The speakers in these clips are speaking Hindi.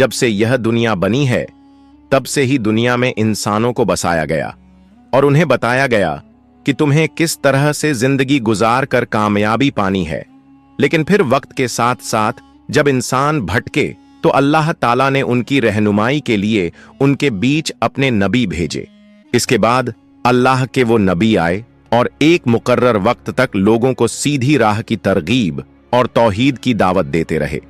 जब से यह दुनिया बनी है तब से ही दुनिया में इंसानों को बसाया गया और उन्हें बताया गया कि तुम्हें किस तरह से जिंदगी गुजार कर कामयाबी पानी है। लेकिन फिर वक्त के साथ साथ जब इंसान भटके तो अल्लाह ताला ने उनकी रहनुमाई के लिए उनके बीच अपने नबी भेजे। इसके बाद अल्लाह के वो नबी आए और एक मुकर्रर वक्त तक लोगों को सीधी राह की तरगीब और तौहीद की दावत देते रहे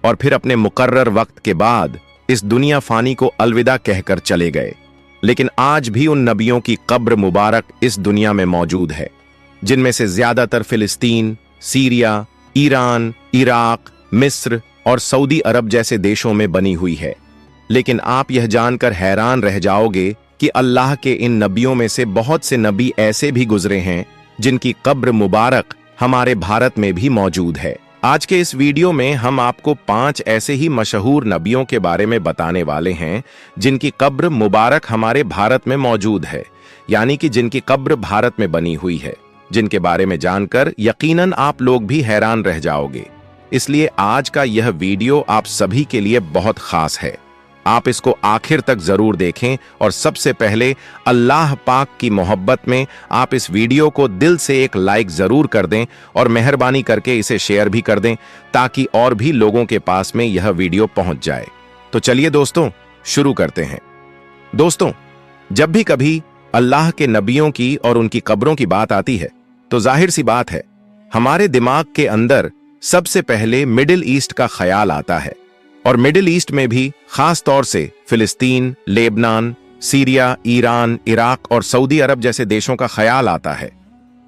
और फिर अपने मुकर्रर वक्त के बाद इस दुनिया फानी को अलविदा कहकर चले गए। लेकिन आज भी उन नबियों की कब्र मुबारक इस दुनिया में मौजूद है, जिनमें से ज्यादातर फिलिस्तीन, सीरिया, ईरान, इराक, मिस्र और सऊदी अरब जैसे देशों में बनी हुई है। लेकिन आप यह जानकर हैरान रह जाओगे कि अल्लाह के इन नबियों में से बहुत से नबी ऐसे भी गुजरे हैं जिनकी कब्र मुबारक हमारे भारत में भी मौजूद है। आज के इस वीडियो में हम आपको 5 ऐसे ही मशहूर नबियों के बारे में बताने वाले हैं जिनकी कब्र मुबारक हमारे भारत में मौजूद है, यानी कि जिनकी कब्र भारत में बनी हुई है, जिनके बारे में जानकर यकीनन आप लोग भी हैरान रह जाओगे। इसलिए आज का यह वीडियो आप सभी के लिए बहुत खास है। आप इसको आखिर तक जरूर देखें और सबसे पहले अल्लाह पाक की मोहब्बत में आप इस वीडियो को दिल से एक लाइक जरूर कर दें और मेहरबानी करके इसे शेयर भी कर दें ताकि और भी लोगों के पास में यह वीडियो पहुंच जाए। तो चलिए दोस्तों शुरू करते हैं। दोस्तों, जब भी कभी अल्लाह के नबियों की और उनकी कब्रों की बात आती है तो जाहिर सी बात है हमारे दिमाग के अंदर सबसे पहले मिडिल ईस्ट का ख्याल आता है और मिडिल ईस्ट में भी खास तौर से फिलिस्तीन, लेबनान, सीरिया, ईरान, इराक और सऊदी अरब जैसे देशों का ख्याल आता है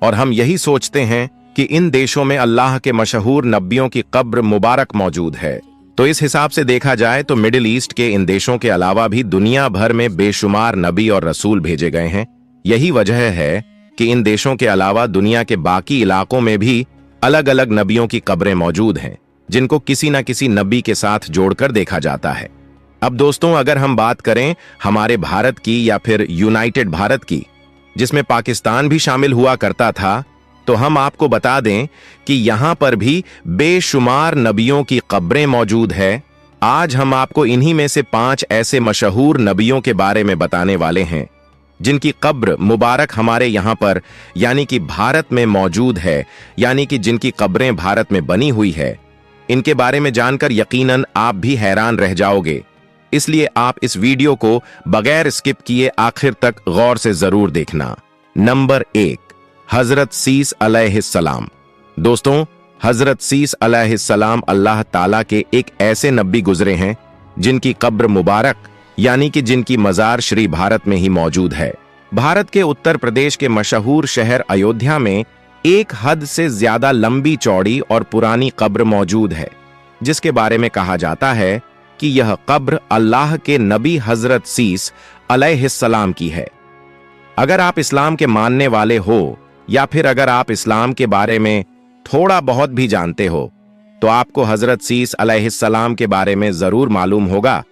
और हम यही सोचते हैं कि इन देशों में अल्लाह के मशहूर नबियों की कब्र मुबारक मौजूद है। तो इस हिसाब से देखा जाए तो मिडिल ईस्ट के इन देशों के अलावा भी दुनिया भर में बेशुमार नबी और रसूल भेजे गए हैं। यही वजह है कि इन देशों के अलावा दुनिया के बाकी इलाकों में भी अलग अलग नबियों की कब्रें मौजूद हैं जिनको किसी न किसी नबी के साथ जोड़कर देखा जाता है। अब दोस्तों, अगर हम बात करें हमारे भारत की या फिर यूनाइटेड भारत की, जिसमें पाकिस्तान भी शामिल हुआ करता था, तो हम आपको बता दें कि यहां पर भी बेशुमार नबियों की कब्रें मौजूद है। आज हम आपको इन्हीं में से 5 ऐसे मशहूर नबियों के बारे में बताने वाले हैं जिनकी कब्र मुबारक हमारे यहां पर यानी कि भारत में मौजूद है, यानी कि जिनकी कब्रें भारत में बनी हुई है। इनके बारे में जानकर यकीनन आप भी हैरान रह जाओगे, इसलिए आप इस वीडियो को बगैर स्किप किए आखिर तक गौर से जरूर देखना। नंबर 1, हजरत सीस अलैहिस्सलाम। दोस्तों, हजरत सीस अलैहिस्सलाम अल्लाह ताला के एक ऐसे नबी गुजरे हैं जिनकी कब्र मुबारक यानी कि जिनकी मजार श्री भारत में ही मौजूद है। भारत के उत्तर प्रदेश के मशहूर शहर अयोध्या में एक हद से ज्यादा लंबी चौड़ी और पुरानी कब्र मौजूद है, जिसके बारे में कहा जाता है कि यह कब्र अल्लाह के नबी हजरत सीस अलैहिस्सलाम की है। अगर आप इस्लाम के मानने वाले हो या फिर अगर आप इस्लाम के बारे में थोड़ा बहुत भी जानते हो तो आपको हजरत सीस अलैहिस्सलाम के बारे में जरूर मालूम होगा,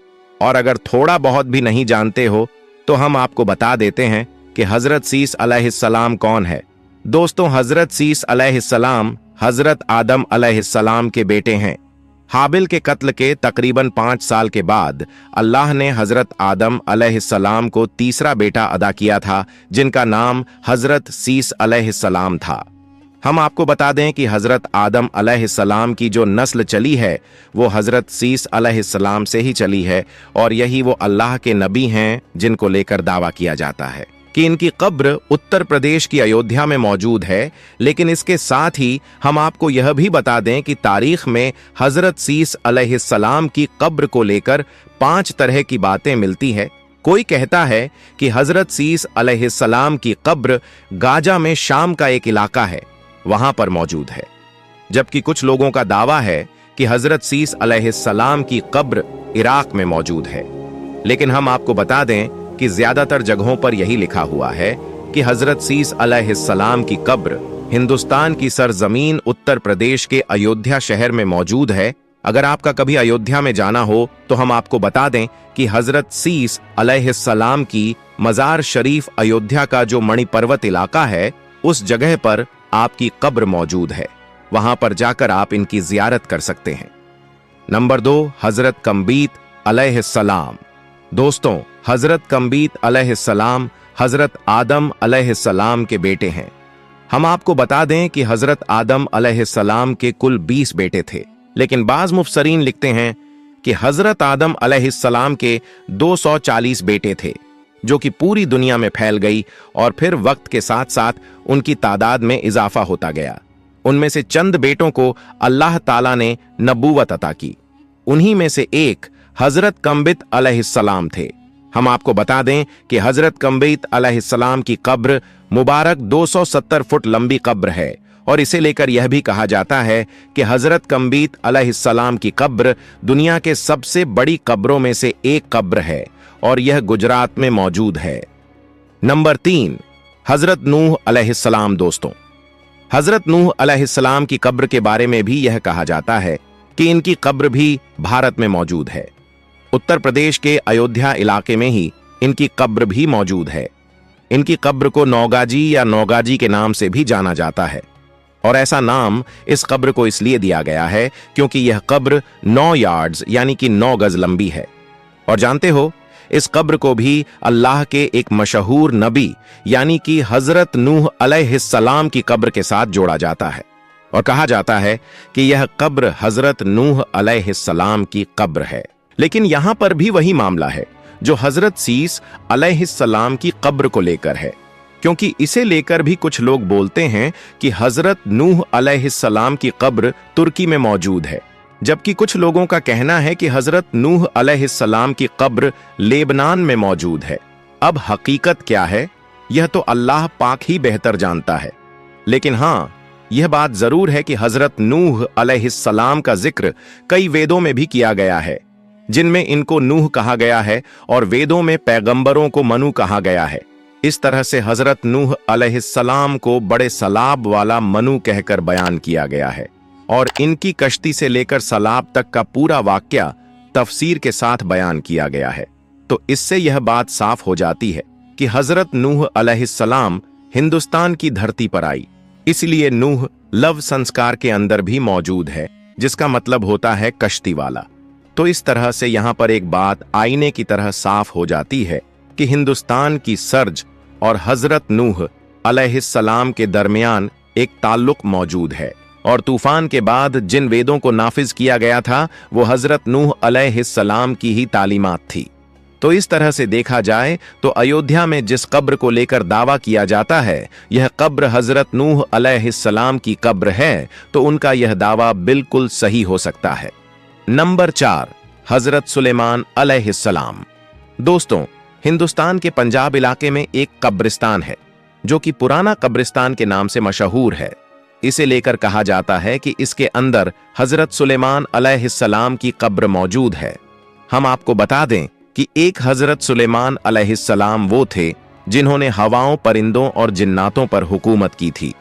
और अगर थोड़ा बहुत भी नहीं जानते हो तो हम आपको बता देते हैं कि हजरत सीस अलैहिस्सलाम कौन है। दोस्तों, हजरत सीस अलैहिस्सलाम हजरत आदम अलैहिस्सलाम के बेटे हैं। हाबिल के कत्ल के तकरीबन 5 साल के बाद अल्लाह ने हजरत आदम अलैहिस्सलाम को तीसरा बेटा अदा किया था जिनका नाम हजरत सीस अलैहिस्सलाम था। हम आपको बता दें कि हजरत आदम अलैहिस्सलाम की जो नस्ल चली है वो हजरत सीस अलैहिस्सलाम से ही चली है और यही वो अल्लाह के नबी हैं जिनको लेकर दावा किया जाता है कि इनकी कब्र उत्तर प्रदेश की अयोध्या में मौजूद है। लेकिन इसके साथ ही हम आपको यह भी बता दें कि तारीख में हजरत सीस अलैहिस्सलाम की कब्र को लेकर 5 तरह की बातें मिलती है। कोई कहता है कि हजरत सीस अलैहिस्सलाम की कब्र गाजा में शाम का एक इलाका है, वहां पर मौजूद है, जबकि कुछ लोगों का दावा है कि हजरत सीस अलैहिस्सलाम की कब्र इराक में मौजूद है। लेकिन हम आपको बता दें कि ज्यादातर जगहों पर यही लिखा हुआ है कि हजरत सीस अलैहिस्सलाम की कब्र हिंदुस्तान की सरजमीन उत्तर प्रदेश के अयोध्या शहर में मौजूद है। अगर आपका कभी अयोध्या में जाना हो तो हम आपको बता दें कि हजरत सीस अलैहिस्सलाम की मजार शरीफ अयोध्या का जो मणिपर्वत इलाका है उस जगह पर आपकी कब्र मौजूद है। वहां पर जाकर आप इनकी जियारत कर सकते हैं। नंबर 2, हजरत कम्बीत अलैहिस्सलाम। दोस्तों, हजरत कम्बीत अलैहिस्सलाम हजरत आदम अलैहिस्सलाम के बेटे हैं। हम आपको बता दें कि हजरत आदम अलैहिस्सलाम के कुल 20 बेटे थे, लेकिन बाज मुफस्सरीन लिखते हैं कि हजरत आदम अलैहिस्सलाम के 240 बेटे थे, जो कि पूरी दुनिया में फैल गई और फिर वक्त के साथ साथ उनकी तादाद में इजाफा होता गया। उनमें से चंद बेटों को अल्लाह ताला ने नबूवत अता की। उन्हीं में से एक हजरत कम्बित अलैहिस्सलाम थे। हम आपको बता दें कि हजरत कम्बित अलैहिस्सलाम की कब्र मुबारक 270 फुट लंबी कब्र है और इसे लेकर यह भी कहा जाता है कि हजरत कम्बीत अलैहिस्सलाम की कब्र दुनिया के सबसे बड़ी कब्रों में से एक कब्र है और यह गुजरात में मौजूद है। नंबर 3, हजरत नूह अलैहिस्सलाम। दोस्तों, हजरत नूह अलैहिस्सलाम की कब्र के बारे में भी यह कहा जाता है कि इनकी कब्र भी भारत में मौजूद है। उत्तर प्रदेश के अयोध्या इलाके में ही इनकी कब्र भी मौजूद है। इनकी कब्र को नौगाजी या नौगाजी के नाम से भी जाना जाता है और ऐसा नाम इस कब्र को इसलिए दिया गया है क्योंकि यह कब्र 9 यार्ड्स यानी कि 9 गज लंबी है। और जानते हो, इस कब्र को भी अल्लाह के एक मशहूर नबी यानी कि हजरत नूह अलैहिस्सलाम की कब्र के साथ जोड़ा जाता है और कहा जाता है कि यह कब्र हजरत नूह अलैहिस्सलाम की कब्र है। लेकिन यहां पर भी वही मामला है जो हजरत सीस अलैहिस्सलाम की कब्र को लेकर है, क्योंकि इसे लेकर भी कुछ लोग बोलते हैं कि हजरत नूह अलैहिस्सलाम की कब्र तुर्की में मौजूद है, जबकि कुछ लोगों का कहना है कि हजरत नूह अलैहिस्सलाम की कब्र लेबनान में मौजूद है। अब हकीकत क्या है, यह तो अल्लाह पाक ही बेहतर जानता है। लेकिन हां, यह बात जरूर है कि हजरत नूह अलैहिस्सलाम का जिक्र कई वेदों में भी किया गया है, जिनमें इनको नूह कहा गया है और वेदों में पैगंबरों को मनु कहा गया है। इस तरह से हजरत नूह अलैहिस्सलाम को बड़े सलाब वाला मनु कहकर बयान किया गया है और इनकी कश्ती से लेकर सलाब तक का पूरा वाकया तफसीर के साथ बयान किया गया है। तो इससे यह बात साफ हो जाती है कि हजरत नूह अलैहिस्सलाम हिंदुस्तान की धरती पर आई, इसलिए नूह लव संस्कार के अंदर भी मौजूद है, जिसका मतलब होता है कश्ती वाला। तो इस तरह से यहां पर एक बात आईने की तरह साफ हो जाती है कि हिंदुस्तान की सर्ज और हजरत नूह अलैहिस्सलाम के दरमियान एक ताल्लुक मौजूद है और तूफान के बाद जिन वेदों को नाफिज किया गया था वो हजरत नूह अलैहिस्सलाम की ही तालीमात थी। तो इस तरह से देखा जाए तो अयोध्या में जिस कब्र को लेकर दावा किया जाता है यह कब्र हजरत नूह अलैहिस्सलाम की कब्र है, तो उनका यह दावा बिल्कुल सही हो सकता है। नंबर 4, हजरत सुलेमान अलैहिस्सलाम। दोस्तों, हिंदुस्तान के पंजाब इलाके में एक कब्रिस्तान है जो कि पुराना कब्रिस्तान के नाम से मशहूर है। इसे लेकर कहा जाता है कि इसके अंदर हजरत सुलेमान अलैहिस्सलाम की कब्र मौजूद है। हम आपको बता दें कि एक हजरत सुलेमान अलैहिस्सलाम वो थे जिन्होंने हवाओं, परिंदों और जिन्नातों पर हुकूमत की थी।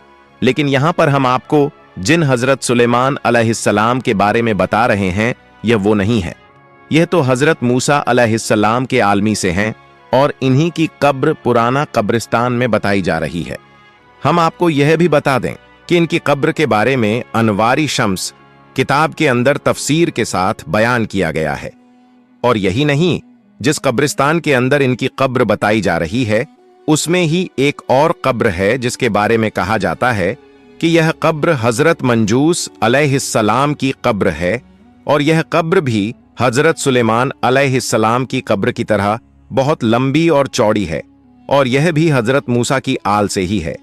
लेकिन यहां पर हम आपको जिन हजरत सुलेमान अलैहिस्सलाम के बारे में बता रहे हैं यह वो नहीं है। यह तो हजरत मूसा अलैहिस्सलाम के आलमी से हैं और इन्हीं की कब्र पुराना कब्रिस्तान में बताई जा रही है। हम आपको यह भी बता दें कि इनकी कब्र के बारे में अनवारी शम्स किताब के अंदर तफसीर के साथ बयान किया गया है। और यही नहीं, जिस कब्रिस्तान के अंदर इनकी कब्र बताई जा रही है उसमें ही एक और कब्र है जिसके बारे में कहा जाता है कि यह कब्र हजरत मंजूस अलैहिस्सलाम की कब्र है और यह कब्र भी हजरत सुलेमान अलैहिस्सलाम की कब्र की तरह बहुत लंबी और चौड़ी है और यह भी हजरत मूसा की आल से ही है।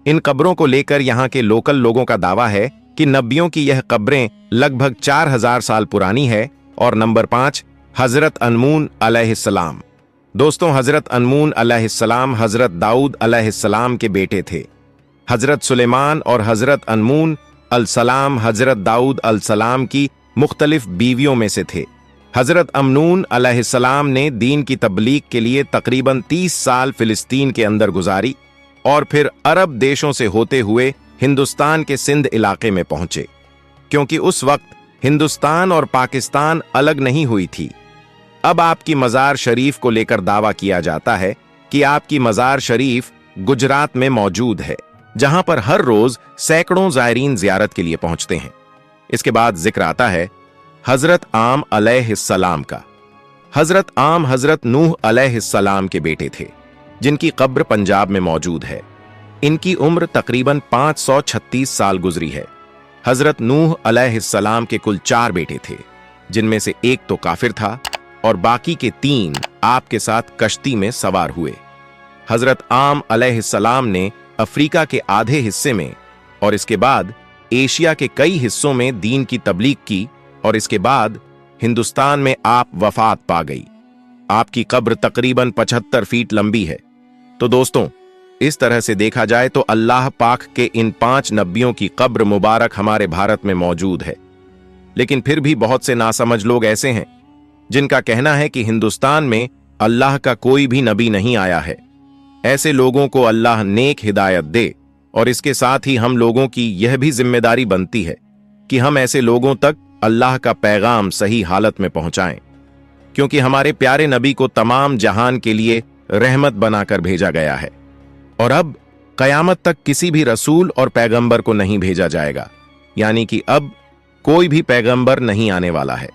इन कब्रों को लेकर यहाँ के लोकल लोगों का दावा है कि नबियों की यह कब्रें लगभग 4000 साल पुरानी है। और नंबर 5, हजरत अनमून अलैहिस्सलाम। दोस्तों, हजरत अनमून अलैहिस्सलाम हजरत दाऊद अलैहिस्सलाम के बेटे थे। हजरत सुलेमान और हजरत अनमून अलसलाम हजरत दाऊद अलसलाम की मुख्तलिफ बीवियों में से थे। हजरत अमनून अलैहिस्सलाम ने दीन की तबलीग के लिए तकरीबन 30 साल फिलिस्तीन के अंदर गुजारी और फिर अरब देशों से होते हुए हिंदुस्तान के सिंध इलाके में पहुंचे, क्योंकि उस वक्त हिंदुस्तान और पाकिस्तान अलग नहीं हुई थी। अब आपकी मज़ार शरीफ को लेकर दावा किया जाता है कि आपकी मज़ार शरीफ गुजरात में मौजूद है, जहां पर हर रोज सैकड़ों ज़ायरीन ज़ियारत के लिए पहुंचते हैं। इसके बाद जिक्र आता है हजरत आम अलैहिस्सलाम का। हजरत आम हजरत नूह अलैहिस्सलाम के बेटे थे, जिनकी कब्र पंजाब में मौजूद है। इनकी उम्र तकरीबन 536 साल गुजरी है। हजरत नूह अलैहिस्सलाम के कुल 4 बेटे थे, जिनमें से एक तो काफिर था और बाकी के 3 आपके साथ कश्ती में सवार हुए। हजरत आम अलैहिस्सलाम ने अफ्रीका के आधे हिस्से में और इसके बाद एशिया के कई हिस्सों में दीन की तबलीग की और इसके बाद हिंदुस्तान में आप वफात पा गई। आपकी कब्र तकरीबन 75 फीट लंबी है। तो दोस्तों, इस तरह से देखा जाए तो अल्लाह पाक के इन 5 नबियों की कब्र मुबारक हमारे भारत में मौजूद है। लेकिन फिर भी बहुत से नासमझ लोग ऐसे हैं जिनका कहना है कि हिंदुस्तान में अल्लाह का कोई भी नबी नहीं आया है। ऐसे लोगों को अल्लाह नेक हिदायत दे और इसके साथ ही हम लोगों की यह भी जिम्मेदारी बनती है कि हम ऐसे लोगों तक अल्लाह का पैगाम सही हालत में पहुंचाएं, क्योंकि हमारे प्यारे नबी को तमाम जहान के लिए रहमत बनाकर भेजा गया है और अब कयामत तक किसी भी रसूल और पैगंबर को नहीं भेजा जाएगा, यानी कि अब कोई भी पैगंबर नहीं आने वाला है।